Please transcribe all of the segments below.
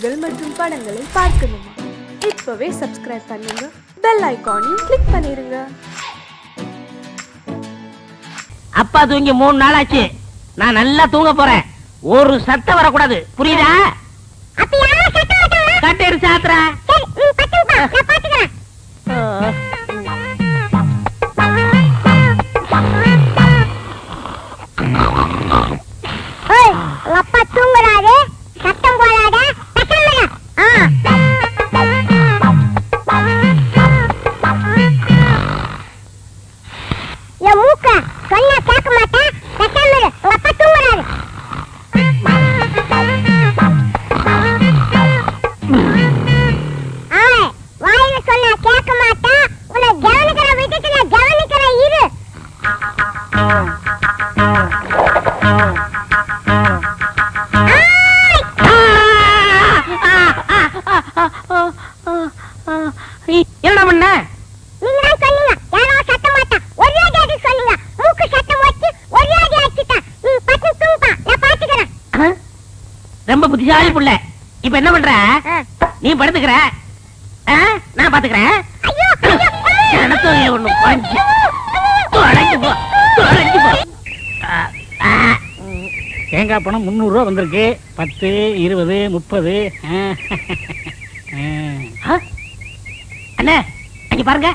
நிகழ்ச்சிகள் மற்றும் படங்களை பார்க்கணுமா? இப்பவே சப்ஸ்கிரைப் பண்ணுங்க, பெல் ஐகானையும் கிளிக் பண்ணிருங்க. அப்பா தூங்கி 3 நாள் ஆச்சு. நான் நல்லா தூங்க போறேன். ஒரு சத்தம் வரக்கூடாது, புரியுதா? கட்டேரு சாத்ரா. அப்பா தூங்குறாரு, சத்தம் போடாத. என் மூக்க சொன்னா கேட்க மாட்டேன். உங்க அப்பா தூங்குறாரு. வாயில சொன்னா கேட்க மாட்டேன். உன்னை கவனிக்கிற விட்டுட்டு நான் கவனிக்கிறேன். இரு. என்ன பண்ண? நீங்க தான் சொன்னீங்க யாரோ சத்த மாட்டான். ஒரே அடி சொன்னீங்க. மூக்கு சத்தம் வச்சு ஒரே அடி அடிச்சிட்டான். நீ பட்டு தூங்குப்பா, நான் பாத்துக்கிறேன். ரொம்ப புத்திசாலி புள்ள. இப்ப என்ன பண்ற? நீ படுத்துக்கிற, நான் பாத்துக்கிறேன். ஐயோ எனக்கு ஒண்ணு பஞ்சு தொலைஞ்சு போ, தொலைஞ்சு போ. தேங்காய் பணம் 300 ரூபா வந்திருக்கு. 10, 20, 30. அண்ணே அங்க பாருங்க.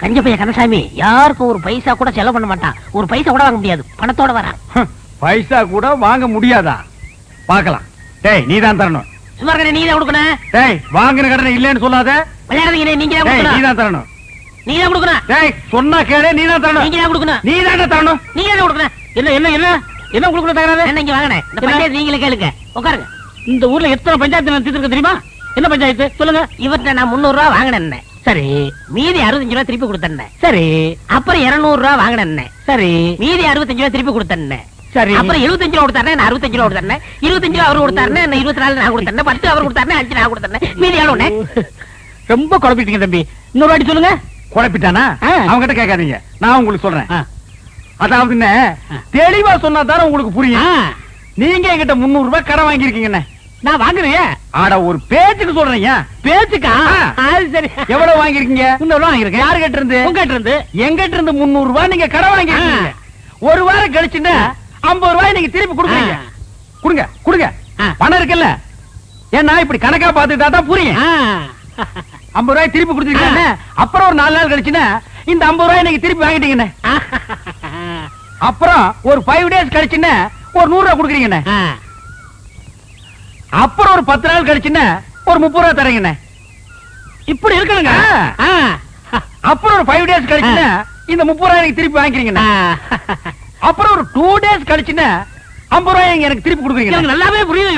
கஞ்ச பையன் கந்தசாமி யாருக்கும் ஒரு பைசா கூட செலவு பண்ண மாட்டான். ஒரு பைசா கூட வாங்க முடியாது, பணத்தோட வரான். பைசா கூட வாங்க முடியாதா? பாக்கலாம். டேய் நீ தான் தரணும். சும்மா இருக்க, நீ தான் கொடுக்கணும். டேய் வாங்கின கடனை இல்லன்னு சொல்லாத. விளையாடுறீங்க, நீங்க தான் டேய் கொடுக்கணும். நீ தான் தரணும். நீ தான் கொடுக்கணும். டேய் சொன்னா கேளு, நீ தான் தரணும். நீங்க தான் கொடுக்கணும். நீ தான் தரணும். நீங்க தான் கொடுக்கணும். என்ன என்ன என்ன என்ன உங்களுக்கு தகராறு? என்ன இங்க வாங்கினேன். இந்த பஞ்சாயத்து நீங்களே கேளுங்க, உட்காருங்க. இந்த ஊர்ல எத்தனை பஞ்சாயத்து நடத்திட்டு தெரியுமா? என்ன பஞ்சாயத்து சொல்லுங்க. இவர்கிட்ட நான் 300 ரூபா வாங்கினேன். சரி. மீதி 65 ரூபா திருப்பி கொடுத்தேன். சரி. அப்புறம் 200 ரூபா வாங்கினேன். சரி. மீதி 65 ரூபா திருப்பி கொடுத்தேன். சரி. அப்புறம் 75 ரூபா கொடுத்தாரு, நான் 65 ரூபா கொடுத்தேன். 25 ரூபா அவரு கொடுத்தாரு, நான் 24 நான் கொடுத்தேன். 10 அவர் கொடுத்தாரு, 5 நான் கொடுத்தேன். மீதி எவ்வளவு? ரொம்ப குழப்பிட்டீங்க தம்பி. இன்னொரு வாட்டி சொல்லுங்க. குழப்பிட்டானா? அவங்க கிட்ட கேட்காதீங்க, நான் உங்களுக்கு சொல்றேன். அதாவது என்ன தெளிவா சொன்னா தானே உங்களுக்கு புரியும். நீங்க என்கிட்ட 300 ரூபாய் கடன் வாங்கிருக்கீங்க. நான் வாங்குறேன். ஆட ஒரு பேச்சுக்கு சொல்றீங்க. பேச்சுக்கா? சரி. எவ்வளவு வாங்கிருக்கீங்க? 300 ரூபாய் வாங்கிருக்கேன். யாரு கிட்ட இருந்து? உங்க கிட்ட இருந்து. எங்கிட்ட இருந்து 300 ரூபாய் நீங்க கடன் வாங்கிருக்கீங்க. ஒரு வாரம் கழிச்சுன்னா 50 ரூபாய் நீங்க திருப்பி கொடுக்குறீங்க. கொடுங்க கொடுங்க, பணம் இருக்குல்ல. ஏன்னா இப்படி கணக்கா பாத்துட்டா தான் புரியும். 50 ரூபாய் திருப்பி கொடுத்துருக்கீங்க. அப்புறம் ஒரு 4 நாள் கழிச்சுன்னா இந்த 50 ரூபாய் நீங்க திருப்பி வாங்கிட்டீங்கன்னு. அப்புறம் ஒரு 5 டேஸ் கழிச்சுன்னா ஒரு 100 ரூபாய் கொடுக்குறீங்கண்ணே. அப்புறம் ஒரு 10 நாள் கழிச்சுன்னா ஒரு 30 ரூபாய் தரீங்கண்ணே. இப்படி இருக்கணுங்க. அப்புறம் ஒரு 5 டேஸ் கழிச்சுன்னா இந்த 30 ரூபாய் எனக்கு திருப்பி வாங்கிக்கிறீங்கண்ணே. அப்புறம் ஒரு 2 டேஸ் கழிச்சுன்னா 50 ரூபாய் எனக்கு திருப்பி கொடுக்குறீங்க. நல்லாவே புரியுது.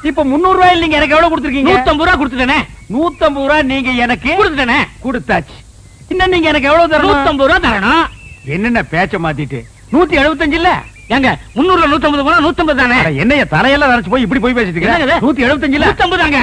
இப்ப 300 ரூபாய் நீங்க எனக்கு எவ்வளவு கொடுத்துருக்கீங்க? 150 ரூபாய் கொடுத்துட்டேனே. 150 ரூபாய் நீங்க எனக்கு கொடுத்துட்டேனே. கொடுத்தாச்சு. இன்னும் நீங்க எனக்கு எவ்வளவு தரணும்? 150 ரூபாய் தரணும். என்னென்ன பேச்ச மாத்திட்டு 175 இல்ல? ஏங்க 300ல 150 போனா 150 தானே. என்னைய தலையெல்லாம் நரைச்சு போய் இப்படி போய் பேசிட்டு இருக்க? 175 இல்ல? 150 தாங்க.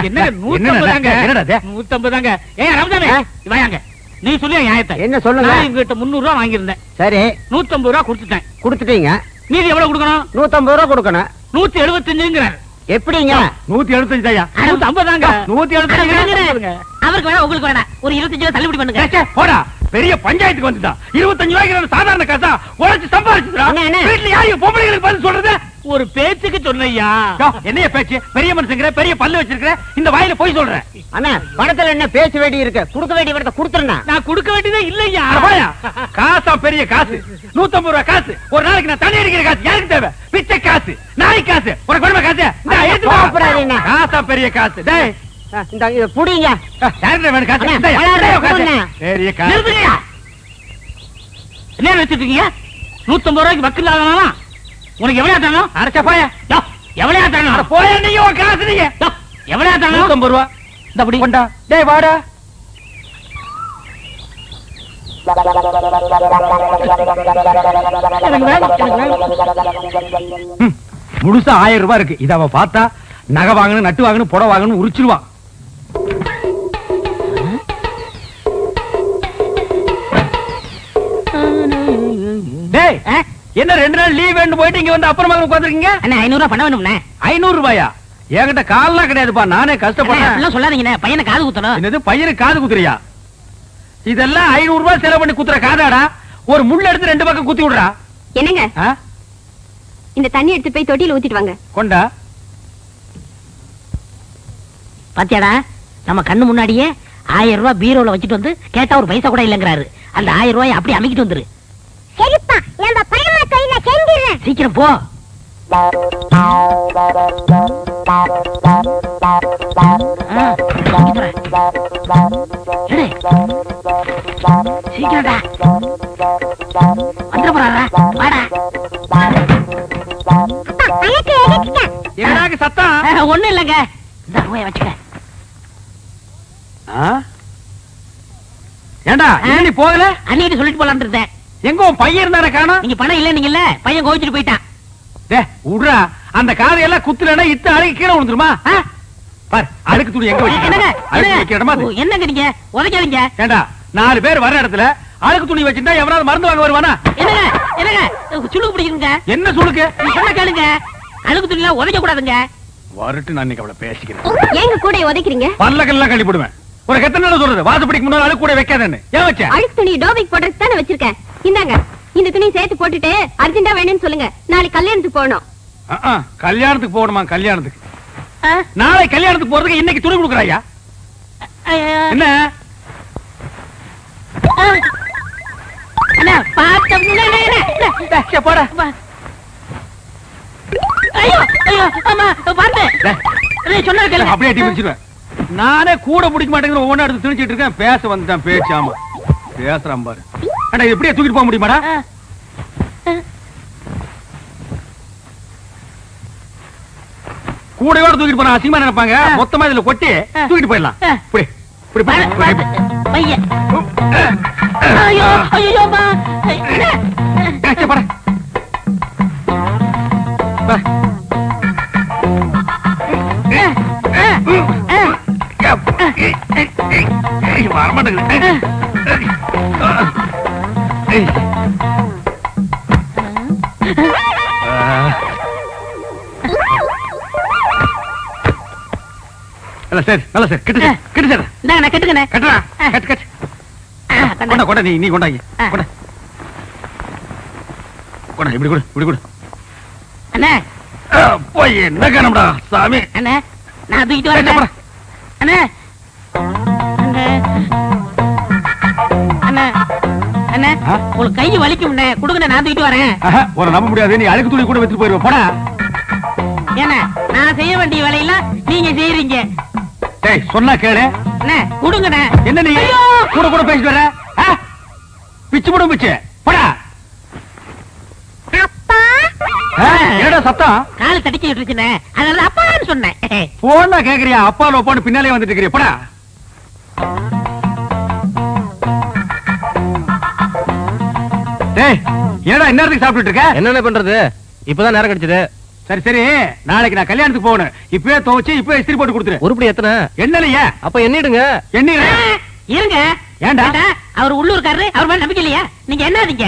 என்னங்க 150 தாங்க. என்னடா இது? 150 தாங்க. ஏங்க ரம்ஜானே வாங்க. நீ சொல்லு நியாயத்தை. என்ன சொல்லுங்க? நான் இவங்கிட்ட 300 ரூபாய் வாங்கியிருந்தேன். சரி. 150 ரூபாய் கொடுத்துட்டேன். கொடுத்துட்டீங்க. மீதி எவ்வளவு கொடுக்கணும்? 150 ரூபாய் கொடுக்கணும். 175ங்கறார். எப்படிங்க? 175 தாயா? 150 தாங்க. 175. அவருக்கு வேணா உங்களுக்கு வேணா ஒரு 25 ரூபாய் தள்ளுபடி பண்ணுங்க. போடா, பெரிய பஞ்சாயத்துக்கு வந்துட்டா. 25 ரூபாய்க்கு சாதாரண காசா உழைச்சு சம்பாதிச்சுடா. வீட்டுல யாரையும் பொம்பளைங்களுக்கு பதில் சொல்றது? ஒரு பேச்சுக்கு சொன்னையா. என்னைய பேச்சு? பெரிய மனுஷங்கிற, பெரிய பல்லு வச்சிருக்கிற, இந்த வாயில போய் சொல்றேன். அண்ணா பணத்துல என்ன பேச வேண்டி இருக்கு? கொடுக்க வேண்டிய பணத்தை கொடுத்துறேன். நான் கொடுக்க வேண்டியதே இல்லையா. காசா பெரிய காசு, 150 ரூபாய் காசு. ஒரு நாளைக்கு நான் தண்ணி அடிக்கிற காசு யாருக்கு தேவை? பிச்சை காசு, நாய் காசு, உனக்கு வேணுமா காசு? காசா பெரிய காசு. டேய் இந்த இத புடிங்க. யாருக்கு வேணும் காசு? பெரிய காசு. என்ன வச்சிருக்கீங்க? 150 ரூபாய்க்கு வக்கீல் ஆகணுமா? உனக்கு எவ்வளவு தரணும்? அரைச்சா போயா? எவ்வளவு தரணும்? போயா நீங்க ஒரு காசு நீங்க. எவ்வளவு தரணும்? 150 ரூபாய். இந்த அப்படி கொண்டா. டேய் வாடா. முழுசா 1000 ரூபாய் இருக்கு. இத அவ பார்த்தா நகை வாங்கணும், நட்டு வாங்கணும், புடவை வாங்கணும் உரிச்சிருவான். டேய் டேய் என்ன 2 நாள் லீவ் வேணும் போயிட்டு இங்க வந்து அப்புறமா உட்கார்ந்திருக்கீங்க? அண்ணா 500 ரூபாய் பண்ண வேணும்ண்ணே. 500 ரூபாயா? என்கிட்ட கால்லாம் கிடையாதுப்பா, நானே கஷ்டப்படுறேன். அப்படிலாம் சொல்லாதீங்கண்ணே, பையனை காது குத்தணும். என்னது பையனுக்கு காது குத்துறியா? இதெல்லாம் 500 ரூபாய் செலவு பண்ணி குத்துற காதாடா? ஒரு முள்ள எடுத்து 2 பக்கம் குத்தி விடுறா. என்னங்க இந்த தண்ணி எடுத்து போய் தொட்டியில ஊத்திட்டு வாங்க. கொண்டா. பாத்தியாடா, நம்ம கண்ணு முன்னாடியே 1000 ரூபாய் பீரோல வச்சுட்டு வந்து கேட்டா ஒரு பைசா கூட இல்லங்கிறாரு. அந்த 1000 ரூபாய் அப்படி அமைக்கிட்டு வந்துரு. சரிப்பா, நம்ம பரம தொழில செஞ்சிடுறேன். சீக்கிரம் போ. சீக்கிரம்டா வந்துட போறாரா? வாடா. என்னடாக்கு சத்தம்? ஒண்ணும் இல்லங்க, இந்த ரூபாய் வச்சுக்க. ஏண்டா நீ போகல? அன்னைக்கு சொல்லிட்டு போலான்னு இருந்தேன். எங்க உன் பையன் இருந்தானே காணோம்? நீங்க பணம் இல்ல நீங்கல்ல, பையன் கோவிச்சுட்டு போயிட்டான். உட்றா, அந்த காதையெல்லாம் குத்துலனா இத்த அழுக்கு கீழே விழுந்துருமா? பார், அழுக்கு துணி எங்க வைக்க? என்னங்க நீங்க உதைக்காதீங்க. ஏண்டா 4 பேர் வர இடத்துல அழுக்கு துணி வச்சிருந்தா எவனாவது மருந்து வாங்க வருவானா? என்னங்க என்னங்க சுளுக்கு பிடிக்குங்க. என்ன சுளுக்கு? சொன்ன கேளுங்க, அழுக்கு துணி எல்லாம் உதைக்க கூடாதுங்க. வரட்டு, நான் இன்னைக்கு அவளை பேசிக்கிறேன். ஏங்க கூட உதைக்கிறீங்க? பல்லக்கெல்லாம் கழட்டி போடுவேன். ஒரு எத்தனை நாள் சொல்றது, வாசப்படிக்கு முன்னால அழுக்கு கூட வைக்காதேன்னு. ஏன் வச்ச? அழுக்கு துணி டோபிக் போடுறதுக்கு தானே வச்சிருக்கேன். இந்தாங்க, இந்த துணி சேர்த்து போட்டுட்டு அர்ஜென்ட்டா வேணும்னு சொல்லுங்க. நாளைக்கு கல்யாணத்துக்கு போகணும். கல்யாணத்துக்கு போகணுமா? கல்யாணத்துக்கு நாளை கல்யாணத்துக்கு போறதுக்கு இன்னைக்கு துணி கொடுக்குறாயா? என்ன அப்படியே பிடிச்சிருவேன். நானே கூட பிடிக்க மாட்டேங்கிற ஒவ்வொன்றா எடுத்து திணிச்சிட்டு இருக்கேன். பேச வந்துட்டான் பேச்சு. ஆமா பேசுறான் பாரு. அண்ணா எப்படியே தூக்கிட்டு போக முடியுமாடா? கூடையோட தூக்கிட்டு போனா அசிங்கமா நினைப்பாங்க. மொத்தமா இதுல கொட்டி தூக்கிட்டு போயிடலாம். இப்படி இப்படி பையன். ஐயோ ஐயோ பா. சரி நல்ல சார் கிட்ட கிட்ட சார் நான் கட்டுக்கண்ணே. கட்டுறா கட்டு கட்டு. கொண்டா கொண்டா நீ கொண்டாங்க. கொண்டா கொண்டா இப்படி கொடு இப்படி கொடு. அண்ணே போய் என்ன காணம்டா சாமி. அண்ணே நான் தூக்கிட்டு வரேன். அண்ணே அண்ணே அண்ணே உங்களுக்கு கை வலிக்கும்ண்ணே, கொடுங்க நான் தூக்கிட்டு வரேன். ஒரு நம்ப முடியாது, நீ அழுக்கு துணி கூட வச்சுட்டு போயிருவ. போடா. ஏன்னா நான் செய்ய வேண்டிய வேலையெல்லாம் நீங்க செய்யறீங்க. டேய் சொன்னா கேளு. அண்ணே கொடுங்கண்ணே. என்ன நீ கூட கூட பேசிட்டு வர? பிச்சு போடும் பிச்சு. போடா. என்னடா சத்தம்? கால தடிக்கிட்டு இருக்குண்ணே, அதனால அப்பான்னு சொன்னேன். போனா கேக்குறியா? அப்பா லோப்பான்னு பின்னாலே வந்துட்டு இருக்கிறியா? போடா. டேய் என்னடா இந்நேரத்துக்கு சாப்பிட்டுட்டு இருக்க? என்னென்ன பண்றது, இப்பதான் நேரம் கிடைச்சது. சரி சரி, நாளைக்கு நான் கல்யாணத்துக்கு போகணும். இப்பவே துவைச்சு இப்பவே இஸ்திரி போட்டு கொடுத்துரு. உருப்படி எத்தனை? என்னலையா? அப்ப எண்ணிடுங்க. எண்ணி இருங்க. ஏண்டா? அவர் உள்ளூர்காரரு, அவர் மேல நம்பிக்கை இல்லையா? நீங்க என்னதீங்க?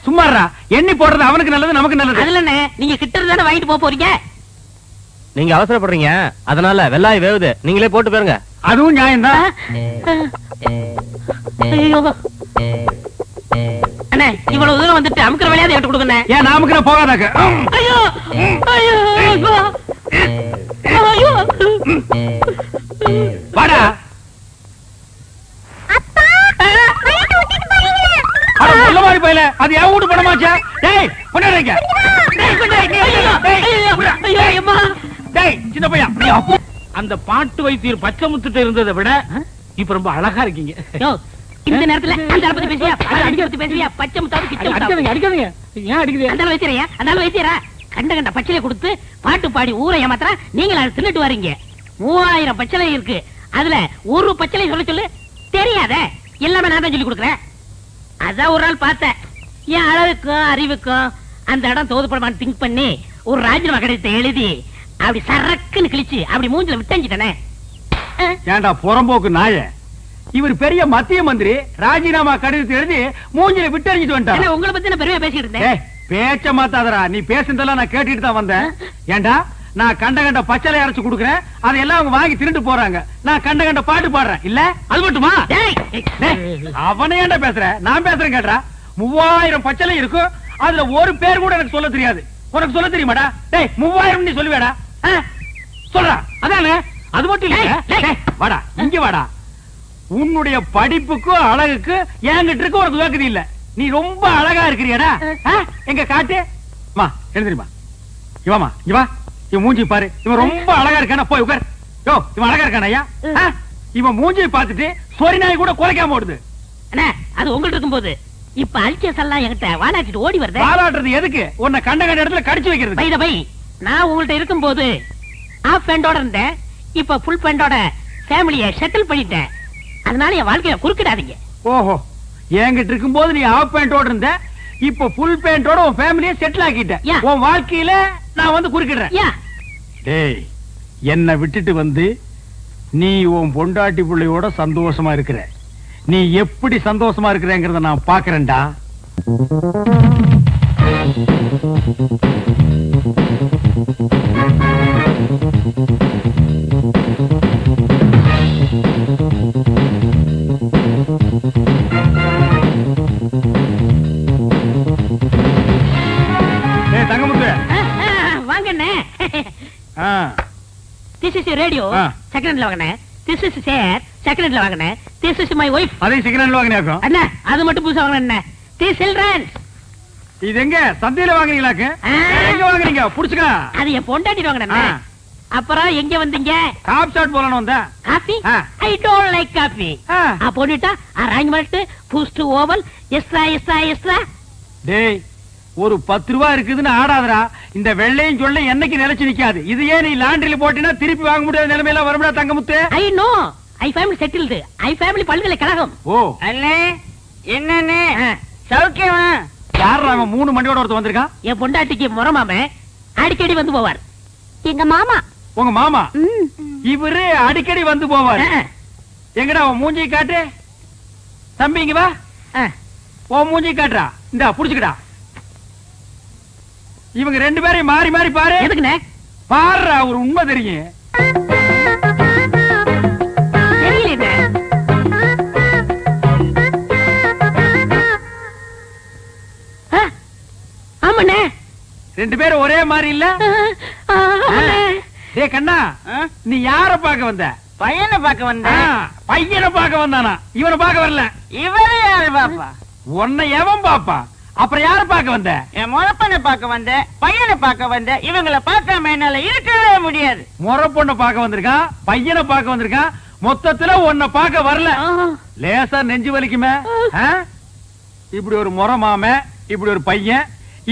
சும்மாறா, எண்ணி போடுறது அவனுக்கு நல்லது நமக்கு நல்லது. அதுல நீங்க கிட்ட இருந்தானே வாங்கிட்டு போறீங்க. நீங்க அவசரப்படுறீங்க, அதனால வெள்ளாய் வேவுது, நீங்களே போட்டு போயிருங்க. அதுவும் நியாயம்தான். அண்ணே இவ்வளவு தூரம் வந்துட்டு அமுக்கிற வேலையாவது எடுத்து கொடுங்க. ஏன் நாமுக்கு நான் போகாதாக்க? ஐயோ ஐயோ ஐயோ வாடா. அட சொல்ல மாதிரி போயில, அது என் வீட்டு பணமாச்சா? டேய் கொண்டாடுங்க. டேய் சின்ன பையன், அந்த பாட்டு வைத்தியர் பச்சை முத்துட்டு இருந்ததை விட இப்ப ரொம்ப அழகா இருக்கீங்க. இந்த நேரத்துல அந்த பத்தி பேசியா, பத்தி பேசியா, பச்சை முத்தாவது கிட்ட அடிக்காதீங்க அடிக்காதீங்க. ஏன் அடிக்குது? அந்த வைத்தியரையா, அந்த வைத்தியரா கண்ட கண்ட பச்சளை கொடுத்து பாட்டு பாடி ஊரை ஏமாத்திரா. நீங்க அதை தின்னுட்டு வரீங்க. 3000 பச்சளை இருக்கு, அதுல ஒரு பச்சளை சொல்ல சொல்லு தெரியாத. எல்லாமே நான் தான் சொல்லி கொடுக்குறேன். அதான் ஒரு நாள் பார்த்தேன், என் அழகுக்கும் அறிவுக்கும் அந்த இடம் தோதுப்படமான்னு திங்க் பண்ணி ஒரு ராஜினாமா கடிதத்தை எழுதி அப்படி சரக்குன்னு கிழிச்சு அப்படி மூஞ்சில விட்டஞ்சிட்டனே. ஏண்டா புறம்போக்கு நாய, இவர் பெரிய மத்திய மந்திரி, ராஜினாமா கடிதத்தை எழுதி மூஞ்சில விட்டு எறிஞ்சிட்டு வந்துட்டார். உங்களை பத்தி நான் பெருமையா பேசிட்டு இருந்தேன். பேச்ச மாத்தாதரா, நீ பேசுனதெல்லாம் நான் கேட்டுட்டு தான் வந்தேன். ஏண்டா நான் கண்ட பச்சளை அரைச்சு கொடுக்குறேன், அதெல்லாம் அவங்க வாங்கி திருட்டு போறாங்க. நான் கண்ட பாட்டு பாடுறேன், இல்ல அது மட்டுமா? அவனே ஏண்டா பேசுற, நான் பேசுறேன் கேட்டா. 3000 பச்சளை இருக்கும், அதுல ஒரு பேர் கூட எனக்கு சொல்ல தெரியாது. உனக்கு சொல்ல தெரியுமாடா? டேய் 3000 நீ சொல்லுவேடா? சொல்றா. அதானே, அது மட்டும் இல்ல. வாடா இங்க வாடா. உன்னுடைய படிப்புக்கு அழகுக்கு என்கிட்ட இருக்கு உனக்கு வேக்குது இல்ல. நீ ரொம்ப அழகா இருக்கிறியடா. எங்க காட்டு மா எழுந்திரிமா. இவாமா இவா, இவன் மூஞ்சி பாரு. இவன் ரொம்ப அழகா இருக்கானா, போய் உட்கார். யோ இவன் அழகா இருக்கானா ஐயா? இவன் மூஞ்சியை பார்த்துட்டு சொரி நாய் கூட குறைக்காம ஓடுது. அண்ணா அது உங்கள்ட்ட இருக்கும்போது இப்ப அல்சஸ் எல்லாம் என்கிட்ட வாலாட்டிட்டு ஓடி வருது. வாலாட்டுறது எதுக்கு? உன்னை கண்ட இடத்துல கடிச்சு வைக்கிறது. பை பை, நான் உங்கள்ட்ட இருக்கும்போது ஆஃப் பேண்டோட இருந்தேன், இப்ப ஃபுல் பேண்டோட ஃபேமிலியை செட்டில் பண்ணிட்டேன். அதனால என் வாழ்க்கைய குறுக்கிடாதீங்க. ஓஹோ, என்கிட்ட இருக்கும்போது நீ ஆஃப் பேண்டோட இருந்த, இப்ப ஃபுல் பேண்டோட உன் ஃபேமிலியை செட்டில் ஆக்கிட்ட. உன் வாழ்க்கையில நான் வந்து குறுக்கிடுறேன். டேய், என்ன விட்டுட்டு வந்து நீ உன் பொண்டாட்டி பிள்ளையோட சந்தோஷமா இருக்கிற. நீ எப்படி சந்தோஷமா இருக்கிறேங்கிறத நான் பாக்குறேன்டா. This is your radio. Second hand வாங்குனேன். This is chair. Second hand வாங்குனேன். This is my wife. அதே second hand வாங்குனியாக்கோ? அண்ணா அது மட்டும் புதுசா வாங்குனேன். This children. இது எங்க சந்தையில வாங்குனீங்களாக்கு? எங்க வாங்குனீங்க? புடிச்சுக்க. அது என் பொண்டாட்டி வாங்குனேன். அப்புறம் எங்க வந்தீங்க? காபி ஷாட் போலன்னு வந்தேன். Coffee? I don't like coffee. போனிட்டா arrangement boost oval extra extra extra. டேய் ஒரு 10 ரூபாய் இருக்குதுன்னு ஆடாதடா. இந்த வெள்ளையும் சொல்ல என்னைக்கு நிலைச்சு நிக்காது. இது ஏன் நீ லாண்டரியில போட்டினா திருப்பி வாங்க முடியாத நிலைமையில வரும்டா Thangamuthu. I know, I family settled. I family பல்கலைக்கழகம். ஓ அண்ணே என்னண்ணே சௌக்கியமா? யாரா அவன் 3 மண்டியோட ஒருத்த வந்திருக்கான்? என் பொண்டாட்டிக்கு முறமாம அடிக்கடி வந்து போவார். எங்க மாமா. உங்க மாமா? இவரு அடிக்கடி வந்து போவார். எங்கடா உன் மூஞ்சி காட்டு. தம்பி இங்க வா. உன் மூஞ்சி காட்டுறா. இந்தா புடிச்சுக்கடா. இவங்க 2 பேரையும் மாறி மாறி பாரு. எதுக்குண்ணே? பாருடா, ஒரு உண்மை தெரியும். தெரியல. ஆமாண்ணே 2 பேரும் ஒரே மாதிரி இல்ல? டேய் கண்ணா, நீ யார பாக்க வந்த? பையனை பார்க்க வந்த. பையனை பார்க்க வந்தானா? இவனை பார்க்க வரல. இவரே யாரு பாப்பா? உன்னை எவன் பாப்பா? அப்புறம் யார பார்க்க வந்த? என் முறப்பனை பார்க்க வந்த, பையனை பார்க்க வந்த. இவங்களை பார்க்காம என்னால இருக்கவே முடியாது. முறப்பொண்ணை பார்க்க வந்திருக்கான், பையனை பார்க்க வந்திருக்கான். மொத்தத்துல உன்னை பார்க்க வரல. லேசா நெஞ்சு வலிக்குமே. இப்படி ஒரு முறை மாம, இப்படி ஒரு பையன்,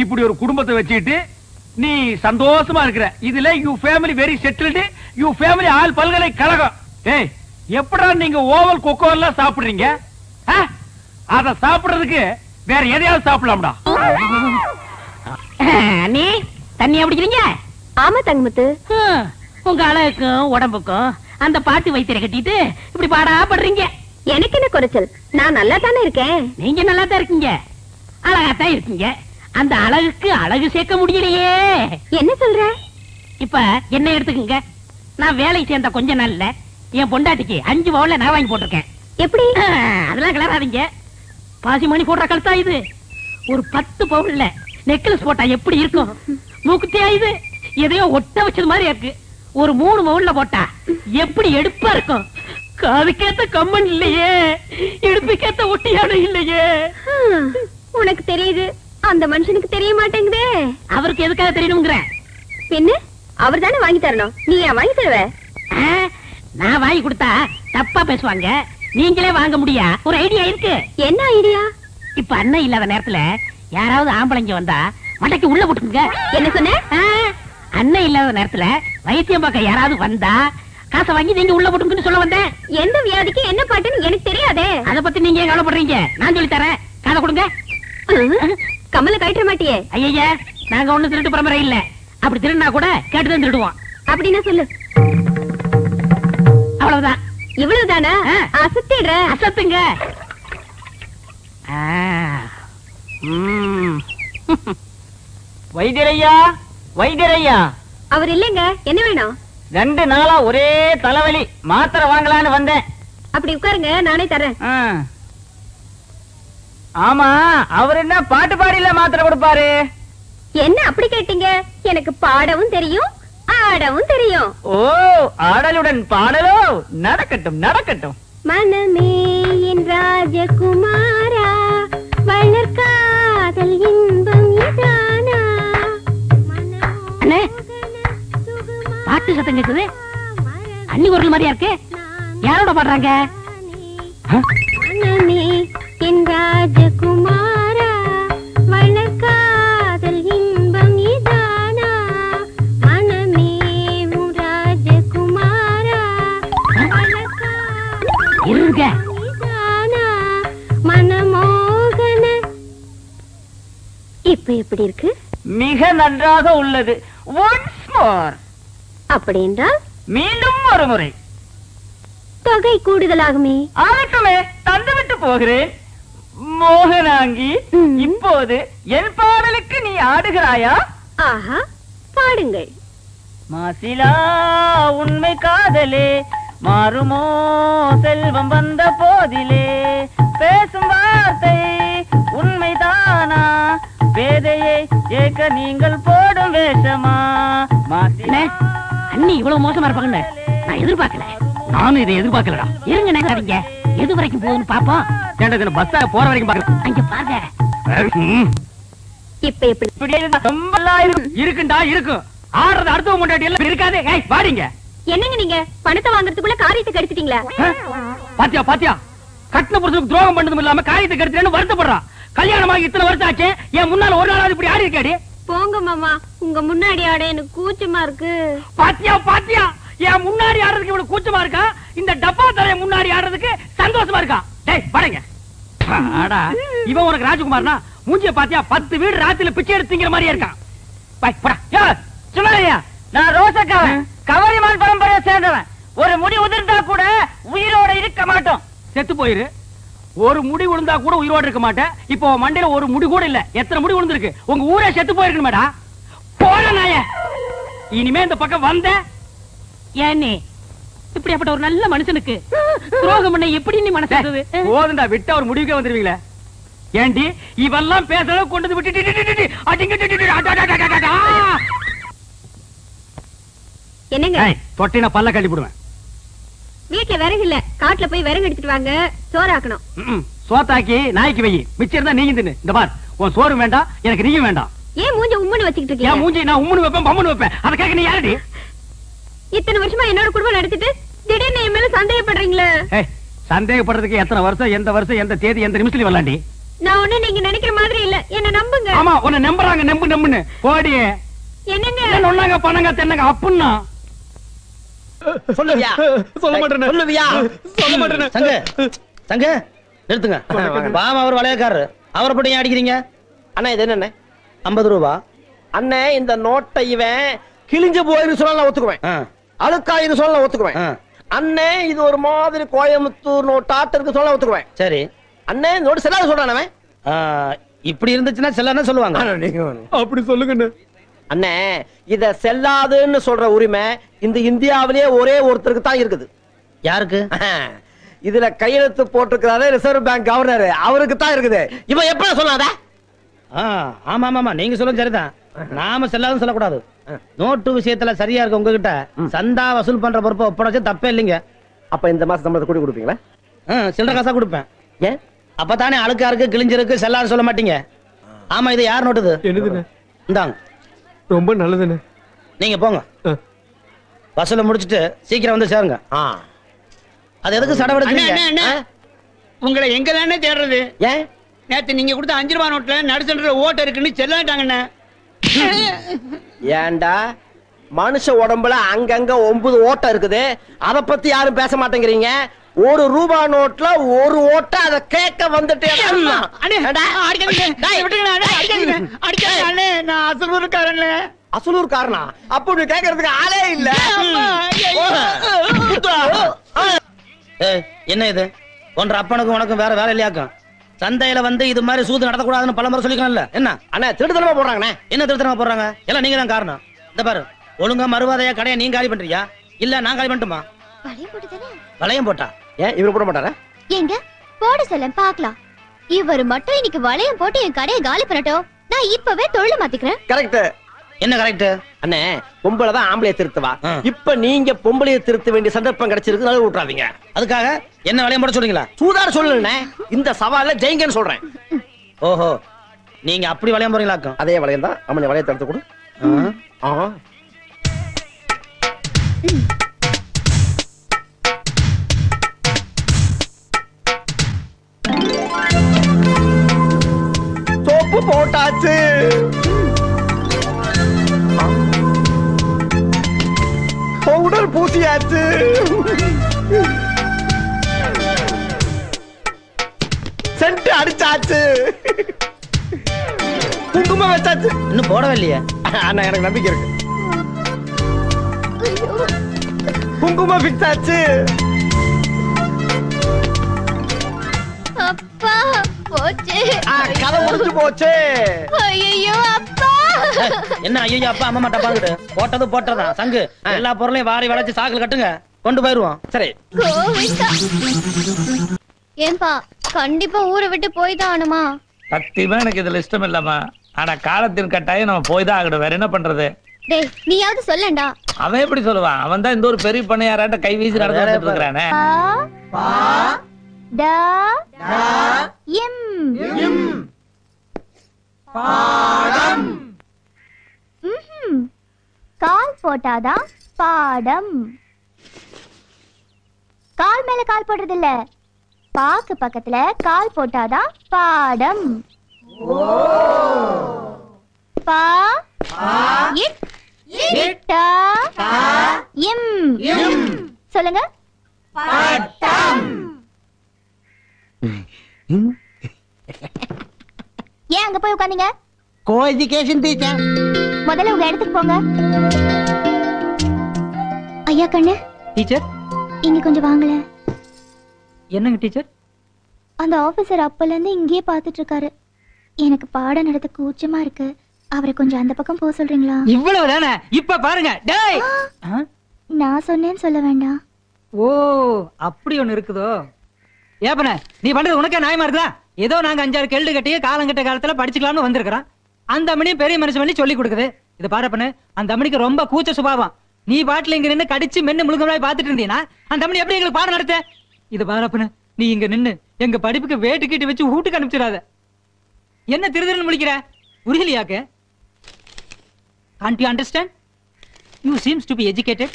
இப்படி ஒரு குடும்பத்தை வச்சுக்கிட்டு நீ சந்தோஷமா இருக்கிற. இதுல you family very settled. You family all பல்கலைக்கழகம். ஏய், எப்படா நீங்க ஓவல் கொக்கோ எல்லாம் சாப்பிடுறீங்க? அத சாப்பிடுறதுக்கு வேற எதையாவது சாப்பிடலாம்டா. நீ தண்ணியா பிடிக்கிறீங்க? ஆமா தங்கமுத்து. உங்க அழகுக்கும் உடம்புக்கும் அந்த பாட்டு வைத்தியரை கட்டிட்டு இப்படி பாடா படுறீங்க. எனக்கு என்ன குறைச்சல்? நான் நல்லா தானே இருக்கேன். நீங்க நல்லா தான் இருக்கீங்க, அழகாத்தான் இருக்கீங்க. அந்த அழகுக்கு அழகு சேர்க்க முடியலையே. என்ன சொல்ற? இப்ப என்ன எடுத்துக்கங்க. நான் வேலை சேர்ந்த கொஞ்ச நாள்ல என் பொண்டாட்டிக்கு 5 பவுன்ல நான் வாங்கி போட்டிருக்கேன். எப்படி? அதெல்லாம் கிளறாதீங்க. பாசி மணி போடுற கழுத்தா இது. ஒரு 10 பவுன்ல நெக்லஸ் போட்டா எப்படி இருக்கும்? மூக்குத்தியா இது? எதையோ ஒட்ட வச்சது மாதிரி இருக்கு. ஒரு 3 பவுன்ல போட்டா எப்படி எடுப்பா இருக்கும்? காதுக்கேத்த கம்மன் இல்லையே, இடுப்புக்கேத்த ஒட்டியானம் இல்லையே. உனக்கு தெரியுது, அந்த மனுஷனுக்கு தெரிய மாட்டேங்குதே. அவருக்கு எதுக்காக தெரியணுங்கிற? பின்ன அவர் தானே வாங்கி தரணும். நீ ஏன் வாங்கி தருவ? நான் வாங்கி கொடுத்தா தப்பா பேசுவாங்க. நீங்களே வாங்க முடியா? ஒரு ஐடியா இருக்கு. என்ன ஐடியா? இப்ப அண்ணன் இல்லாத நேரத்துல யாராவது ஆம்பளைங்க வந்தா மண்டைக்கு உள்ள போட்டுங்க. என்ன சொன்ன? அண்ணன் இல்லாத நேரத்துல வைத்தியம் பார்க்க யாராவது வந்தா காசை வாங்கி நீங்க உள்ள போட்டுங்கன்னு சொல்ல வந்தேன். எந்த வியாதிக்கு என்ன பாட்டுன்னு எனக்கு தெரியாதே. அத பத்தி நீங்க ஏன் கவலைப்படுறீங்க? நான் சொல்லி தரேன், காதை கொடுங்க. கமல கழட்ட மாட்டியே? ஐயா, நாங்க ஒண்ணு திருட்டு பரம்பரை இல்ல. அப்படி திருடினா கூட கேட்டுதான் திருடுவோம். அப்படின்னா சொல்லு. அவ்வளவுதான். இவ்வளவுதானா? அசத்திடுற. அசத்துங்க. வைத்தியரையா, வைத்தியரையா. அவர் இல்லைங்க. என்ன வேணும்? 2 நாளா ஒரே தலைவலி, மாத்திரை வாங்கலான்னு வந்தேன். அப்படி உட்காருங்க, நானே தரேன். ஆமா, அவர் என்ன பாட்டு பாடியில மாத்திரை கொடுப்பாரு? என்ன அப்படி கேட்டீங்க? எனக்கு பாடவும் தெரியும், ஆடவும் தெரியும். ஓ, ஆடலுடன் பாடலோ? நடக்கட்டும் நடக்கட்டும். மனமே என் ராஜகுமாரா, வளர்காதல் இன்பம் இதானா? அண்ணே, பாட்டு சத்தம் கேக்குது. அண்ணி குரல் மாதிரியா இருக்கு. யாரோட பாடுறாங்க? மனமே என் ராஜகுமாரா, வளர்காதல் இன்பம் இதானா? மனமே உன் ராஜகுமாரா, இருங்க. மனமோகன. இப்ப எப்படி இருக்கு? மிக நன்றாக உள்ளது. Once more. அப்படி என்றால் மீண்டும் ஒரு முறை. தொகை கூடுதலாகுமே. ஆகட்டுமே, தந்துவிட்டு போகிறேன். மோகனாங்கி, இப்போது என் பாடலுக்கு நீ ஆடுகிறாயா? ஆஹா, பாடுங்கள். மாசிலா உண்மை காதலே, மாறுமோ செல்வம் வந்த போதிலே, பேசும் வார்த்தை உண்மைதானா, பேதையை ஏக்க நீங்கள் போடும் வேஷமா? அண்ணே, அண்ணி இவ்வளவு மோசமா இருப்பாங்கன்னு நான் எதிர்பார்க்கல. நானும் இதை எதிர்பார்க்கலடா. இருங்க நினைக்காதீங்க, எது வரைக்கும் போகுதுன்னு பாப்போம். ஏன்டா பஸ்ஸா போற வரைக்கும் பாக்குறேன். அங்க பாருங்க. இப்ப எப்படி? இப்படி இருந்தா ரொம்ப இருக்குண்டா, இருக்கும். ஆடுறது அடுத்தவங்க முன்னாடி எல்லாம் இருக்காது. ஏய், வாடிங்க. என்னங்க நீங்க பணத்தை வாங்குறதுக்குள்ள காரியத்தை கெடுத்துட்டீங்களா? பாத்தியா பாத்தியா, கட்டின புருஷனுக்கு துரோகம் பண்ணதும் இல்லாம காரியத்தை கெடுத்துறேன்னு வருத்தப்படுறான். கல்யாணமாகி இத்தனை வருஷம் ஆச்சு, என் முன்னால ஒரு நாளாவது இப்படி ஆடி இருக்காடி. போங்க மாமா, உங்க முன்னாடி ஆட எனக்கு கூச்சமா இருக்கு. பாத்தியா பாத்தியா, என் முன்னாடி ஆடுறதுக்கு இவ்வளவு கூச்சமா இருக்கா, இந்த டப்பா தலைய முன்னாடி ஆடுறதுக்கு சந்தோஷமா இருக்கா. டேய் பாருங்க. ஆடா, இவன் உனக்கு ராஜகுமார்னா மூஞ்சிய பாத்தியா 10 வீடு ராத்திரில பிச்சை எடுத்துங்கிற மாதிரியே இருக்கான். பாய் போடா. யோ சுமாரியா, நான் ரோசக்காவன், கவரிமான் பரம்பரையை சேர்ந்தவன். ஒரு முடி உதிர்ந்தா கூட உயிரோட இருக்க மாட்டோம். செத்து போயிரு. ஒரு முடி விழுந்தா கூட உயிரோடு இருக்க மாட்டேன். இப்போ மண்டையில ஒரு முடி கூட இல்ல. எத்தனை முடி விழுந்திருக்கு? உங்க ஊரே செத்து போயிருக்கு மேடா. போற நாய, இனிமே இந்த பக்கம் வந்த ஏன்னே இப்படிப்பட்ட ஒரு நல்ல மனுஷனுக்கு துரோகம் பண்ண எப்படி நீ மனசு வருது? போதுண்டா, விட்டா ஒரு முடிவுக்கே வந்துருவீங்களே. ஏண்டி இவெல்லாம் பேசுறத கொண்டு விட்டு என்னங்க தொட்டின பல்ல கட்டி போடுவேன். வீட்டுல விறகு இல்ல, காட்டுல போய் விறகு எடுத்துட்டு வாங்க, சோறாக்கணும். சோத்தாக்கி நாய்க்கு வை, மிச்சம் இருந்தா நீங்க தின்னு. இந்த பார், உன் சோறு வேண்டாம், எனக்கு நீயும் வேண்டாம். ஏன் மூஞ்ச உம்முன்னு வச்சுக்கிட்டு ஏன் இருக்கீங்க? மூஞ்சி நான் உம்முன்னு வைப்பேன், பம்முன்னு வைப்பேன். அதை கேட்க நீ யாரடி? இத்தனை வருஷமா என்னோட குடும்பம் நடத்திட்டு திடீர்னு என் மேல சந்தேகப்படுறீங்களே. சந்தேகப்படுறதுக்கு எத்தனை வருஷம், எந்த வருஷம், எந்த தேதி, எந்த நிமிஷத்துல வரலாண்டி? நான் ஒண்ணு நீங்க நினைக்கிற மாதிரி இல்ல, என்ன நம்புங்க. ஆமா, உன்னை நம்புறாங்க, நம்பு நம்புன்னு போடி. என்னங்க ஒன்னாங்க பணங்க தென்னங்க அப்புன்னா சொல்லுவியா? சொல்ல மாட்டேன். சொல்லுவியா? சொல்ல மாட்டேன். சங்க சங்க நிறுத்துங்க. பாமா அவர் வளையக்காரரு, அவரை போட்டு ஏன் அடிக்கிறீங்க? அண்ணா இது என்ன? 50 ரூபா. அண்ணே, இந்த நோட்டை இவன் கிழிஞ்சு போயிரு சொன்னா ஒத்துக்குவேன், அழுக்காயிரு சொன்னா ஒத்துக்குவேன். அண்ணே, இது ஒரு மாதிரி கோயம்புத்தூர் நோட்டாட்டு இருக்கு சொன்னா ஒத்துக்குவேன். சரி அண்ணே, இந்த நோட்டு செல்லாத சொல்றானே. இப்படி இருந்துச்சுன்னா செல்லான்னு சொல்லுவாங்க. அப்படி சொல்லுங்க அண்ணே. இத செல்லாதுன்னு சொல்ற உரிமை இந்த இந்தியாவிலேயே ஒரே ஒருத்தருக்கு தான் இருக்குது. யாருக்கு? இதுல கையெழுத்து போட்டிருக்கிறாரு ரிசர்வ் பேங்க் கவர்னர், அவருக்கு தான் இருக்குது. இவன் எப்படி சொல்லாத? ஆமா ஆமா, நீங்க சொல்லுங்க சரிதான். நாம செல்லாதுன்னு சொல்லக்கூடாது. நோட்டு விஷயத்துல சரியா இருக்கு உங்ககிட்ட. சந்தா வசூல் பண்ற பொறுப்பை ஒப்படைச்சு தப்பே இல்லைங்க. அப்ப இந்த மாசம் சம்பளத்தை கூட்டி கொடுப்பீங்களா? சில்லற காசா கொடுப்பேன். ஏன்? அப்பதானே அழுக்காருக்கு கிழிஞ்சிருக்கு செல்லாது சொல்ல மாட்டீங்க. ஆமா, இது யார் நோட்டுது? என்னதுன்னு? இந்தாங்க. ரொம்ப நல்லதுன்னு. நீங்க போங்க, வசூல முடிச்சிட்டு சீக்கிரம் வந்து சேருங்க. அது எதுக்கு சடவெடுக்கிறீங்க? உங்களை எங்க தானே தேடுறது? ஏன்? நேத்து நீங்க கொடுத்த 5 ரூபாய் நோட்ல நடுசன்ற ஓட்ட இருக்குன்னு செல்லாட்டாங்கண்ணே. ஏண்டா, மனுஷ உடம்புல அங்கங்க 9 ஓட்டை இருக்குது, அத பத்தி யாரும் பேச மாட்டேங்கிறீங்க. 1 ரூபாய் நோட்ல 1 ஓட்டை, அதை கேட்க வந்துட்டு அசலூர் காரணா? அப்ப நீ கேட்கறதுக்கு ஆளே இல்ல. என்ன இது ஒன்ற அப்பனுக்கும் உனக்கும் வேற வேலை இல்லையாக்கும்? சந்தையில வந்து இது மாதிரி சூது நடத்தக்கூடாதுன்னு பல முறை சொல்லிக்கணும்ல. என்ன அண்ணா திருடுதனமா போடுறாங்கண்ணே. என்ன திருத்தனமா போடுறாங்க? எல்லாம் நீங்க தான் காரணம். இந்த பாரு, ஒழுங்கா மறுவாதையா கடையை நீங்க காலி பண்றியா இல்ல நான் காலி பண்ணட்டுமா? வளையம் போட்டா ஏன் இவரு போட மாட்டாரா? எங்க போட சொல்ல பாக்கலாம். இவர் மட்டும் இன்னைக்கு வளையம் போட்டு என் கடையை காலி பண்ணட்டும். நான் இப்பவே தொழில் மாத்திக்கிறேன். கரெக்ட். என்ன கரெக்ட்? அண்ணே பொம்பளை தான் ஆம்பளைய திருத்துவா. இப்ப நீங்க பொம்பளைய திருத்த வேண்டிய சந்தர்ப்பம் கிடைச்சிருக்கு, நழுவ விட்டுறாதீங்க. அதுக்காக என்ன வளையம் போட சொல்றீங்களா? சூதாட சொல்லலண்ணே, இந்த சவால்ல ஜெயிங்கன்னு சொல்றேன். ஓஹோ, நீங்க அப்படி வளையம் போறீங்களாக்கும்? அதே வளையம் தான். அம்மனை வளையத்தை எடுத்து கொடு. சோப்பு போட்டாச்சு. பவுடர் பூசியாச்சு. சென்ட் அடிச்சாச்சு. குங்குமம் வச்சாச்சு. இன்னும் போடவே இல்லையே. அண்ணா எனக்கு நம்பிக்கை இருக்கு. குங்குமம் ஃபிக்ஸ் ஆச்சு. அப்பா போச்சு. கதை முடிஞ்சு போச்சு. ஐயோ அப்பா. என்ன ஐயோ அப்பா அம்மா டப்பாங்கிட்டு போட்டது போட்டதான் சங்கு. எல்லா பொருளையும் வாரி வளைச்சு சாக்குல கட்டுங்க, கொண்டு போயிருவோம். சரி. ஏன்பா கண்டிப்பா ஊரை விட்டு போய் தான் ஆனுமா? சத்தியமா எனக்கு இதுல இஷ்டம் இல்லம்மா. ஆனா காலத்தின் கட்டாயம் நம்ம போய் தான் ஆகணும். வேற என்ன பண்றது? டேய் நீயாவது சொல்லண்டா. அவன் எப்படி சொல்லுவான்? அவன் தான் இந்த ஒரு பெரிய பண்ணையாராட்ட கை வீசி நடந்து இருக்கிறானே. கால் போட்டாதான் பாடம். கால் மேல கால் போடுறது இல்ல, பாக்கு பக்கத்துல கால் போட்டாதான் பாடம். பா சொல்லுங்க. ஏன் அங்க போய் உட்காந்தீங்க? கோ-எஜுகேஷன் டீச்சர். முதல்ல உங்க இடத்துக்கு போங்க. ஐயா கண்ணு டீச்சர் இங்க கொஞ்சம் வாங்கல. என்னங்க டீச்சர்? அந்த ஆபீசர் அப்பல இருந்து இங்கேயே பாத்துட்டு இருக்காரு. எனக்கு பாடம் நடத்த கூச்சமா இருக்கு. அவரை கொஞ்சம் அந்த பக்கம் போக சொல்றீங்களா? இவ்வளவு தானே? இப்ப பாருங்க. டேய் நான் சொன்னேன்னு சொல்ல வேண்டாம். ஓ அப்படி ஒண்ணு இருக்குதோ? ஏப்பன நீ பண்றது உனக்கே நியாயமா இருக்குதா? ஏதோ நாங்க 5-6 கேள்வி கட்டி காலங்கட்ட காலத்துல படிச்சுக்கலாம்னு வந்திருக்கிறோம். அந்த அம்மனியும் பெரிய மனுஷன் பண்ணி சொல்லி கொடுக்குது. இது பாருப்பண்ணு, அந்த அம்மனிக்கு ரொம்ப கூச்ச சுபாவம். நீ பாட்டுல இங்க நின்று கடிச்சு மென்னு முழுக்க பாத்துட்டு இருந்தீங்கன்னா அந்த அம்மனி எப்படி எங்களுக்கு பாடம் நடத்த? இது பாருப்பண்ணு, நீ இங்க நின்னு எங்க படிப்புக்கு வேட்டு கீட்டு வச்சு வீட்டுக்கு அனுப்பிச்சிடாத. என்ன திருதிருன்னு முழிக்கிற? புரியலையாக்கு? Can't you understand? You seems to be educated.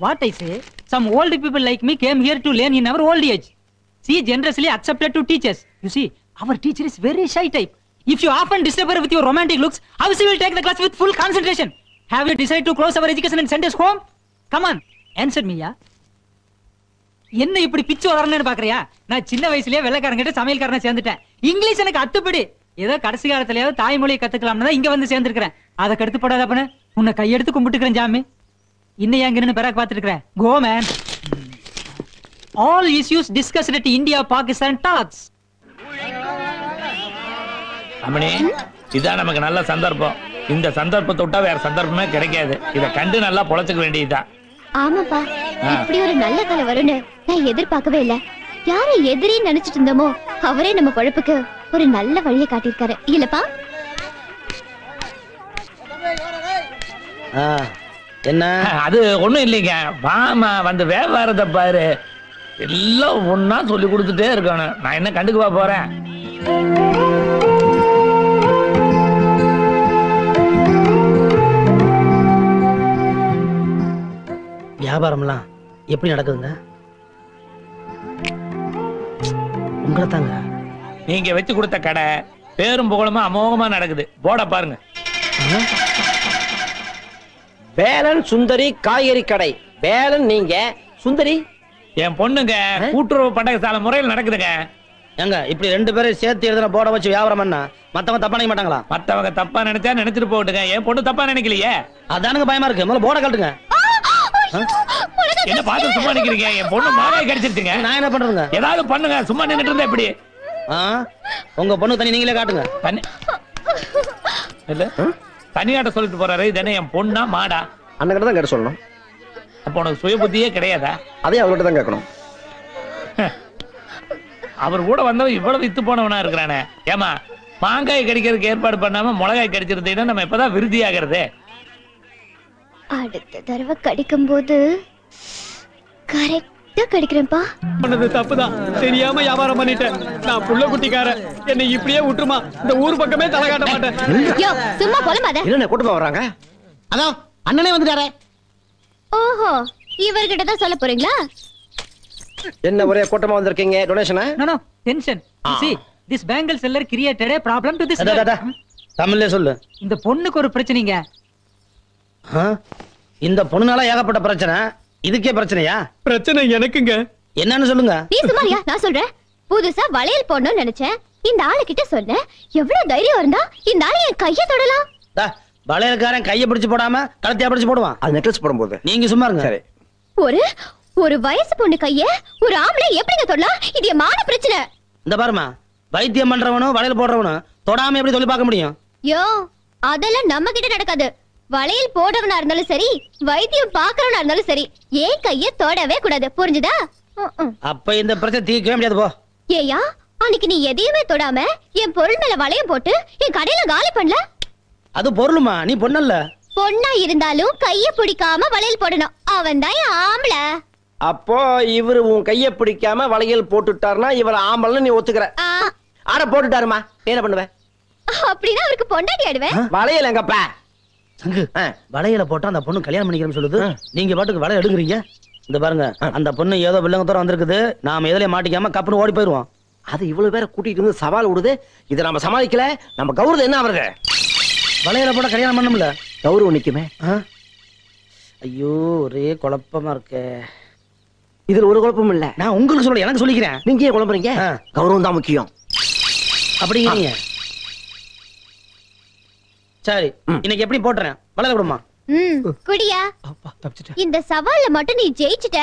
What I say, some old people like me came here to learn in our old age. She generously accepted to teach us. You see, our teacher is very shy type. If you often disturb her with your romantic looks, how she will take the class with full concentration? Have you decided to close our education and send us home? Come on, answer me, ya. என்ன இப்படி பிச்சு வளரணும்னு பாக்குறியா? நான் சின்ன வயசுலயே வெள்ளைக்காரங்கிட்ட சமையல்காரனை சேர்ந்துட்டேன். English எனக்கு அத்துப்படி. ஏதோ கடைசி காலத்திலேயாவது தாய்மொழியை கத்துக்கலாம்னு தான் இங்க வந்து சேர்ந்திருக்கிறேன். அதை கடுத்து போடாத பண்ணு. உன்னை கையெடுத்து கும்பிட்டுக்கிறேன் ஜாமி. இன்னும் எங்க நின்னு பிறகு பாத்துட்டு இருக்கிறேன். Go man. All issues discussed at India Pakistan talks. அம்மணி, இதான் நமக்கு நல்ல சந்தர்ப்பம். இந்த சந்தர்ப்பத்தை விட்டா வேற சந்தர்ப்பமே கிடைக்காது. இத கண்டு நல்லா பொழைச்சுக்க வேண்டியதுதான். ஆமாப்பா, இப்படி ஒரு நல்ல காலம் வரும்னு நான் எதிர்பார்க்கவே இல்ல. யாரை எதிரி நினைச்சிட்டு இருந்தோமோ அவரே நம்ம பொழப்புக்கு ஒரு நல்ல வழியை காட்டியிருக்காரு இல்லப்பா? என்ன அது ஒண்ணும் இல்லைங்க. வாமா வந்து வியாபாரத்தை பாரு. எல்லாம் ஒன்னா சொல்லி கொடுத்துட்டே இருக்கணும். நான் என்ன கண்டுக்குவா போறேன்? வியாபாரம்லாம் எப்படி நடக்குதுங்க? உங்களை தாங்க. நீங்க வச்சு கொடுத்த கடை பேரும் புகழுமா அமோகமா நடக்குது. போட பாருங்க. வேலன் சுந்தரி காய்கறி கடை. வேலன் நீங்க, சுந்தரி என் பொண்ணுங்க. கூட்டுறவு பண்டக சாலை முறையில் நடக்குதுங்க. எங்க இப்படி 2 பேரும் சேர்த்து எழுதுன போட வச்சு வியாபாரம் பண்ணா மத்தவங்க தப்பா நினைக்க மாட்டாங்களா? மத்தவங்க தப்பா நினைச்சா நினைச்சிட்டு போட்டுங்க. என் பொண்ணு தப்பா நினைக்கலையே. அதானுங்க பயமா இருக்கு. முதல்ல போட கட்டுங்க. என்ன பார்த்து சும்மா நிக்கிறீங்க? என் பொண்ணு மாங்காய் கடிச்சிருச்சுங்க. நான் என்ன பண்றேங்க? ஏதாவது பண்ணுங்க. சும்மா நின்னுட்டு இருந்தா எப்படி? உங்க பொண்ணு தண்ணி நீங்களே காட்டுங்க. தண்ணி இல்ல தனியாட்ட சொல்லிட்டு போறாரு. இது என்ன என் பொண்ணா மாடா? அண்ணன் கிட்ட தான் கேட்டு சொல்லணும். அப்ப உனக்கு சுய புத்தியே கிடையாதா? அதே அவர்கிட்ட தான் கேட்கணும். அவர் கூட வந்தவன் இவ்வளவு வித்து போனவனா இருக்கிறானே. ஏமா மாங்காய் கடிக்கிறதுக்கு ஏற்பாடு பண்ணாம மிளகாய் கடிச்சிருந்தீங்கன்னா நம்ம இப்பதான் விருதி ஆகிறது. அடுத்த தடவை கடிக்கும் போது கரெக்டா கடிக்கிறேன்ப்பா. பண்ணது தப்புதான். தெரியாம வியாபாரம் பண்ணிட்டேன். நான் புள்ள குட்டிக்காரன். என்னை இப்படியே விட்டுருமா? இந்த ஊர் பக்கமே தலை காட்ட மாட்டேன். யோ, சும்மா புலம்பாத. என்ன கூட்டமா வர்றாங்க? அதான் அண்ணனே வந்துட்டாரே. ஓஹோ, இவர்கிட்ட தான் சொல்ல போறீங்களா? என்ன ஒரே கூட்டமா வந்திருக்கீங்க? டொனேஷனா? No, no, tension. You see, this bangle seller created a problem to this girl. தமிழ்ல சொல்லு. இந்த பொண்ணுக்கு ஒரு பிரச்சனைங்க. இந்த பொண்ணுனால ஏகப்பட்ட பிரச்சனை. இதுக்கே பிரச்சனையா? பிரச்சனை எனக்குங்க. என்னன்னு சொல்லுங்க. நீ சுமாரியா? நான் சொல்றேன். புதுசா வளையல் போடணும்னு நினைச்சேன். இந்த ஆளு கிட்ட சொன்னேன். எவ்வளவு தைரியம் இருந்தா இந்த ஆளு என் கைய தொடலாம். வளையல்காரன் கைய பிடிச்சு போடாம கழுத்தையா பிடிச்சு போடுவான். அது நெக்லஸ் போடும்போது. நீங்க சும்மா இருங்க. சரி. ஒரு வயசு பொண்ணு கைய ஒரு ஆம்பளை எப்படிங்க தொடலாம்? இது என் மான பிரச்சனை. இந்த பாருமா, வைத்தியம் பண்றவனும் வளையல் போடுறவனும் தொடாம எப்படி சொல்லி பார்க்க முடியும்? யோ, அதெல்லாம் நம்ம கிட்ட நடக்காது. வளையல் போடுறவனா இருந்தாலும் சரி, வைத்தியம் பாக்குறவனா இருந்தாலும் சரி, ஏன் கைய தொடவே கூடாது. புரிஞ்சுதா? அப்ப இந்த பிரச்சனை தீர்க்கவே முடியாது. போ. ஏயா, அன்னைக்கு நீ எதையுமே தொடாம என் பொருள் மேல வளையம் போட்டு என் கடையில காலி பண்ணல. அது பொருளுமா, நீ பொண்ணல்ல. பொண்ணா இருந்தாலும் கைய பிடிக்காம வளையல் போடணும். அவன் தான் ஆம்பளை. அப்போ இவரு உன் கைய பிடிக்காம வளையல் போட்டுட்டாருன்னா இவர் ஆம்பளன்னு நீ ஒத்துக்கிற? ஆட போட்டுட்டாருமா, என்ன பண்ணுவ? அப்படின்னா அவருக்கு பொண்டாட்டி ஆடுவேன். வளையல் எங்கப்பா? சங்கு, வளையல போட்டா அந்த பொண்ணு கல்யாணம் பண்ணிக்கிறேன்னு சொல்லுது. நீங்க பாட்டுக்கு வளையல் எடுக்குறீங்க. இந்த பாருங்க, அந்த பொண்ணு ஏதோ வில்லங்கத்தோட வந்திருக்குது. நாம எதுலயே மாட்டிக்காம கப்புன்னு ஓடி போயிருவோம். அது இவ்வளவு பேரை கூட்டிட்டு வந்து சவால் விடுது. இதை நம்ம சமாளிக்கல, நம்ம கௌரவம் என்ன ஆகுறது? வளையல போட கல்யாணம் பண்ணும்ல, கௌரவம் நிக்குமே. ஐயோ, ஒரே குழப்பமா இருக்கு. இதுல ஒரு குழப்பமும் இல்ல. நான் உங்களுக்கு சொல்ல, எனக்கு சொல்லிக்கிறேன். நீங்க ஏன் குழம்புறீங்க? கௌரவம் தான் முக்கியம். அப்படிங்க. சரி, இன்னைக்கு எப்படி போட்டுறேன்? வளையல விடுமா? குடியா. இந்த சவால்ல மட்டும் நீ ஜெயிச்சிட்ட,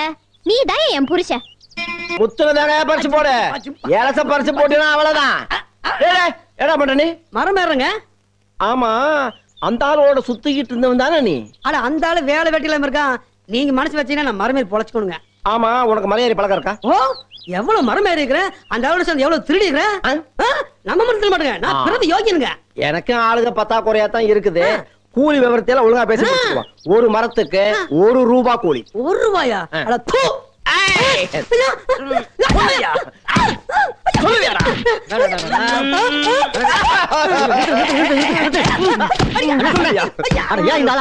நீ தான் என் புருஷன். முத்துனதாங்க பறிச்சு போடு. ஏலச பறிச்சு போட்டீங்கன்னா அவ்வளவுதான். என்ன பண்ற நீ? மரம் ஏறுங்க. ஆமா, அந்த ஆளோட சுத்திக்கிட்டு இருந்தவன் தானே நீ? அட, அந்த ஆளு வேலை வெட்டில இருக்கான். நீங்க மனசு வச்சீங்கன்னா நான் மரம் ஏறி பொழைச்சுக்கணுங்க. ஆமா, உனக்கு மலையேறி பழக்கம் இருக்கா? ஓ, எவ்வளவு மரம் ஏறி இருக்கிறேன். அந்த ஆளோட சேர்ந்து எவ்வளவு திருடி இருக்கிறேன். நம்ம மரத்துல மாட்டுங்க. நான் பிறந்து யோகியனுங்க. எனக்கும் ஆளுங்க பத்தாக்குறையா தான் இருக்குது. கூலி விவரத்தையெல்லாம் ஒழுங்கா பேசி ஒரு மரத்துக்கு ₹1 கூலி. ₹1? அட தூ.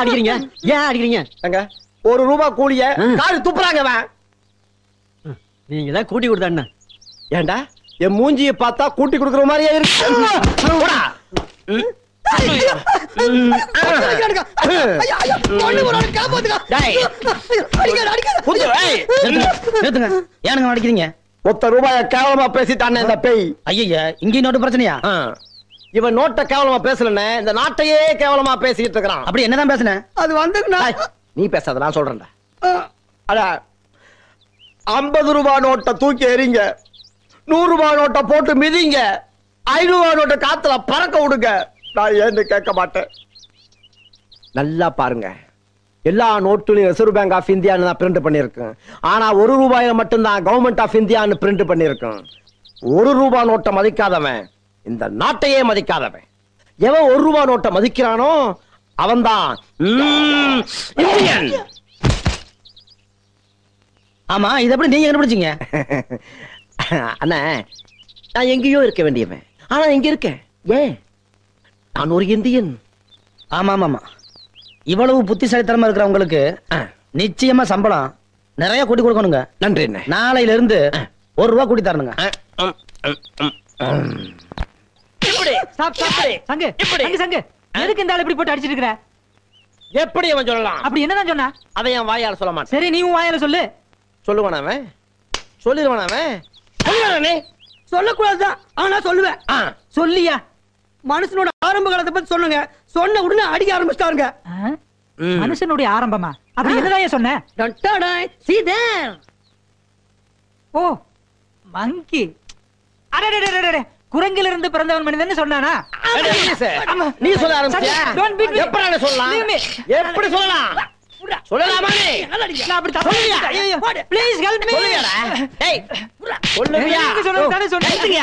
அடிக்கிறீங்க? ஏன் அடிக்கிறீங்க? ₹1 கூலிய காடு துப்புறாங்க. நீங்க தான் கூட்டி கொடுத்தா. ஏண்டா என் மூஞ்சியை பார்த்தா கூட்டி கொடுக்குற மாதிரியே இருக்கு. ₹1 கேவலமா பேசிட்டானே இந்த பேய். ஐயா, இங்க நோட்டு பிரச்சனையா? இவன் நோட்டை கேவலமா பேசலன்னு இந்த நாட்டையே கேவலமா பேசிட்டு இருக்கிறான். அப்படி என்னதான் பேசுன? அது வந்து நீ பேசாத, நான் சொல்றேன்டா. அட, ₹50 நோட்டை தூக்கி எறிங்க, ₹100 நோட்டை போட்டு மிதிங்க, ₹500 நோட்டை காத்துல பறக்க விடுங்க. நான் ஏன்னு கேட்க மாட்டேன். நல்லா பாருங்க, எல்லா நோட்டுலையும் ரிசர்வ் பேங்க் ஆஃப் இந்தியான்னு தான் பிரிண்ட் பண்ணிருக்கேன். ஆனா ₹1 மட்டும்தான் கவர்மெண்ட் ஆஃப் இந்தியான்னு பிரிண்ட் பண்ணிருக்கேன். ₹1 நோட்டை மதிக்காதவன் இந்த நாட்டையே மதிக்காதவன். எவன் ₹1 நோட்டை மதிக்கிறானோ அவன்தான் இந்தியன். ஆமா, இது எப்படி நீங்க கண்டுபிடிச்சீங்க? அண்ணா, நான் எங்கேயோ இருக்க வேண்டியவன், ஆனா எங்க இருக்கேன். ஏன்? நான் ஒரு இந்தியன். ஆமா ஆமா, இவ்வளவு புத்திசாலித்தனமா இருக்கிற உங்களுக்கு நிச்சயமா சம்பளம் நிறைய கூட்டி கொடுக்கணுங்க. நன்றி. நாளையில இருந்து ₹1 கூட்டி தரணுங்க. எதுக்கு இந்த ஆள் இப்படி போட்டு அடிச்சிட்டு இருக்கிற? எப்படி அவன் சொல்லலாம்? அப்படி என்னதான் சொன்னா? அதை என் வாயால சொல்ல மாட்டேன். சரி, நீ வாயால சொல்லு. சொல்லுவான் அவன், சொல்லிடுவான் அவன். சொல்லக்கூடாதுதான், ஆனா சொல்லுவேன். சொல்லியா? மனுஷனோட ஆரம்ப காலத்தை பத்தி சொன்னுங்க. சொன்ன உடனே அடிக்க ஆரம்பிச்சிட்டாருங்க. மனுஷனுடைய ஆரம்பமா? அப்படி என்னதான் சொன்ன? See there. ஓ மங்கி. அடடடடடட, குரங்கிலிருந்து பிறந்தவன் மனிதன் சொன்னானா? நீ சொல்ல ஆரம்பிச்சியா? எப்படி நான் சொல்லலாம்? எப்படி சொல்லலாம்? சொல்லலாமா நீ? நான் அப்படி தப்பா ஐயோ ப்ளீஸ் ஹெல்ப் மீ. சொல்லுங்கடா. டேய் சொல்லுவியா? நீங்க சொல்றது தானே சொன்னீங்க.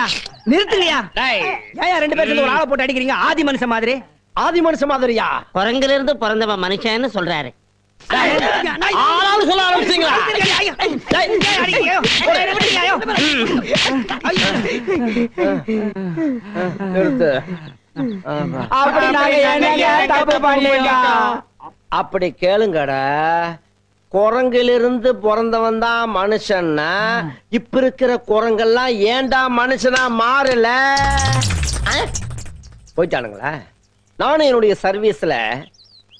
நிறுத்துங்கயா. டேய் ஏன் ரெண்டு பேரும் சேர்ந்து ஒரு ஆளை போட்டு அடிக்கிறீங்க? ஆதி மனுஷன் மாதிரி. ஆதி மனுஷன் மாதிரியா? குரங்குல இருந்து பிறந்தவன் மனுஷன்னு சொல்றாரு. ஆளாலும் சொல்ல ஆரம்பிச்சீங்களா? அப்படி கேளுங்கடா. குரங்கிலிருந்து பிறந்தவன் தான் மனுஷன்னா இப்ப இருக்கிற குரங்கெல்லாம் ஏண்டா மனுஷனா மாறல? போயிட்டானுங்களா? நானும் என்னுடைய சர்வீஸ்ல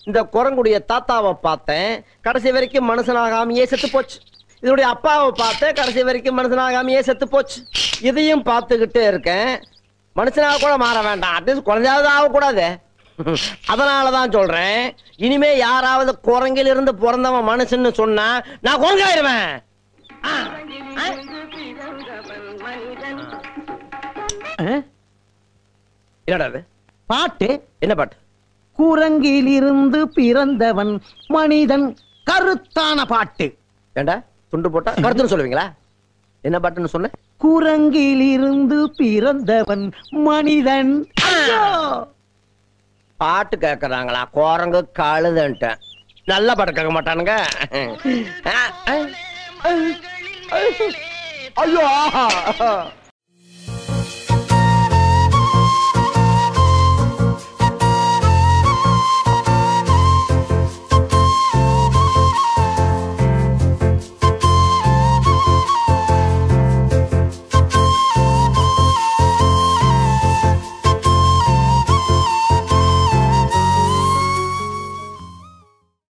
இந்த குரங்குடைய தாத்தாவை பார்த்தேன், கடைசி வரைக்கும் மனுஷனாகாமையே செத்து போச்சு. இதனுடைய அப்பாவை பார்த்தேன், கடைசி வரைக்கும் மனுஷனாகாமையே செத்து போச்சு. இதையும் பார்த்துக்கிட்டே இருக்கேன். மனுஷனாக கூட மாற வேண்டாம், அட்லீஸ்ட் குழந்தையாவது ஆகக்கூடாது. அதனாலதான் சொல்றேன், இனிமே யாராவது குரங்கில் இருந்து பிறந்தவன் மனுஷன்னு சொன்னா நான் குரங்காயிருவேன். என்னடா பாட்டு? என்ன பாட்டு? குரங்கிலிருந்து பிறந்தவன் மனிதன், கருத்தான பாட்டு. ஏண்டா துண்டு போட்டா கருத்துன்னு சொல்லுவீங்களா? என்ன பாட்டுன்னு சொன்ன? குரங்கிலிருந்து பிறந்தவன் மனிதன். பாட்டு கேக்குறாங்களா? குரங்கு கழுதுன்ட்டு நல்ல பாட்டு கேட்க மாட்டானுங்க. ஐயோ